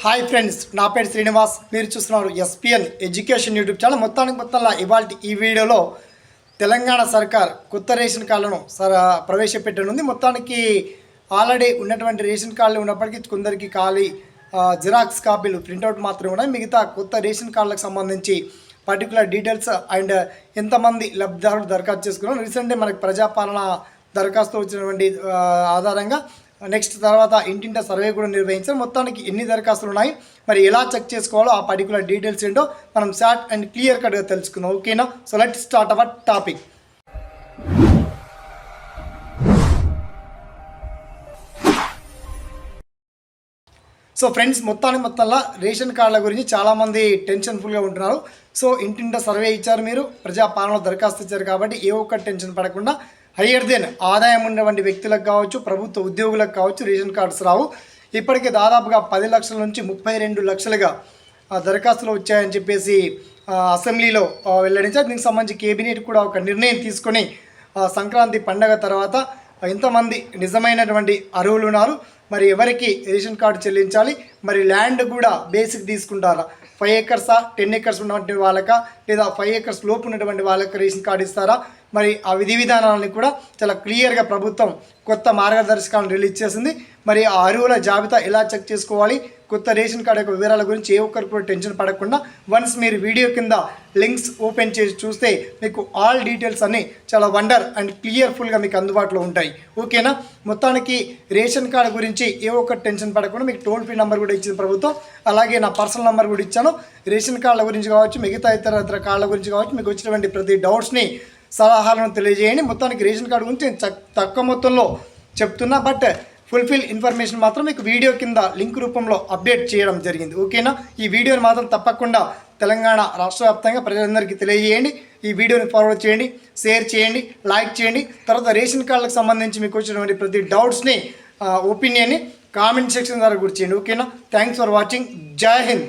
Hi friends, నా పేరు శ్రీనివాస్. మీరు చూస్తున్నారు ఎస్పీఎన్ ఎడ్యుకేషన్ యూట్యూబ్ ఛానల్. మొత్తంలో ఇవాళ ఈ వీడియోలో తెలంగాణ సర్కార్ కొత్త రేషన్ కార్డులను ప్రవేశపెట్టనుంది. మొత్తానికి ఆల్రెడీ ఉన్నటువంటి రేషన్ కార్డులు ఉన్నప్పటికీ కొందరికి ఖాళీ జిరాక్స్ కాపీలు ప్రింట్అవుట్ మాత్రమే ఉన్నాయి. మిగతా కొత్త రేషన్ కార్డులకు సంబంధించి పర్టికులర్ డీటెయిల్స్ అండ్ ఎంతమంది లబ్ధిదారులు దరఖాస్తు చేసుకున్నారు. రీసెంట్గా మనకి ప్రజాపాలన దరఖాస్తు వచ్చినటువంటి ఆధారంగా నెక్స్ట్ తర్వాత ఇంటింట సర్వే కూడా నిర్వహించారు. మొత్తానికి ఎన్ని దరఖాస్తులు ఉన్నాయి, మరి ఎలా చెక్ చేసుకోవాలో ఆ పర్టికులర్ డీటెయిల్స్ ఏంటో మనం షార్ట్ అండ్ క్లియర్ కట్గా తెలుసుకుందాం. ఓకేనా? So let's start our topic. So friends, మొత్తంలో రేషన్ కార్డుల గురించి చాలామంది టెన్షన్ఫుల్గా ఉంటున్నారు. సో ఇంటింట సర్వే ఇచ్చారు, మీరు ప్రజాపాలనలో దరఖాస్తు ఇచ్చారు కాబట్టి ఏ ఒక్క టెన్షన్ పడకుండా హయ్యర్ దెన్ ఆదాయం ఉన్నటువంటి వ్యక్తులకు కావచ్చు, ప్రభుత్వ ఉద్యోగులకు కావచ్చు రేషన్ కార్డ్స్ రావు. ఇప్పటికే దాదాపుగా 10 లక్షల నుంచి 32 లక్షలుగా దరఖాస్తులు వచ్చాయని చెప్పేసి అసెంబ్లీలో వెల్లడించారు. దీనికి సంబంధించి కేబినెట్ కూడా ఒక నిర్ణయం తీసుకొని సంక్రాంతి పండగ తర్వాత ఎంతమంది నిజమైనటువంటి అర్హులు ఉన్నారు, మరి ఎవరికి రేషన్ కార్డు చెల్లించాలి, మరి ల్యాండ్ కూడా బేసిక్ తీసుకుంటారా, 5 acres 10 acres ఉన్నటువంటి వాళ్ళక, లేదా 5 acres లోపు ఉన్నటువంటి వాళ్ళకి రేషన్ కార్డు ఇస్తారా, మరి ఆ విధి విధానాలని కూడా చాలా క్లియర్గా ప్రభుత్వం కొత్త మార్గదర్శకాలను రిలీజ్ చేసింది. మరి ఆ అర్హుల జాబితా ఎలా చెక్ చేసుకోవాలి, కొత్త రేషన్ కార్డు యొక్క వివరాల గురించి ఏ ఒక్కరికి కూడా టెన్షన్ పడకుండా వన్స్ మీరు వీడియో కింద లింక్స్ ఓపెన్ చేసి చూస్తే మీకు ఆల్ డీటెయిల్స్ అన్నీ చాలా వండర్ అండ్ క్లియర్ఫుల్గా మీకు అందుబాటులో ఉంటాయి. ఓకేనా? మొత్తానికి రేషన్ కార్డు గురించి ఏ ఒక్క టెన్షన్ పడకుండా మీకు టోల్ ఫ్రీ నెంబర్ కూడా ఇచ్చింది ప్రభుత్వం. అలాగే నా పర్సనల్ నెంబర్ కూడా ఇచ్చాను. రేషన్ కార్డుల గురించి కావచ్చు, మిగతా ఇతర కార్డుల గురించి కావచ్చు, మీకు వచ్చినటువంటి ప్రతి డౌట్స్ని సలహాలను తెలియజేయండి. మొత్తానికి రేషన్ కార్డు గురించి నేను తక్కువ మొత్తంలో చెప్తున్నా, బట్ ఫుల్ఫిల్ ఇన్ఫర్మేషన్ మాత్రం మీకు వీడియో కింద లింక్ రూపంలో అప్డేట్ చేయడం జరిగింది. ఓకేనా? ఈ వీడియోని మాత్రం తప్పకుండా తెలంగాణ రాష్ట్ర వ్యాప్తంగా ప్రజలందరికీ తెలియజేయండి. ఈ వీడియోని ఫార్వర్డ్ చేయండి, షేర్ చేయండి, లైక్ చేయండి. తర్వాత రేషన్ కార్డులకు సంబంధించి మీకు వచ్చినటువంటి ప్రతి డౌట్స్ని ఒపీనియన్ని కామెంట్ సెక్షన్ ద్వారా గుర్తించండి. ఓకేనా? Thanks for watching. జై హింద్.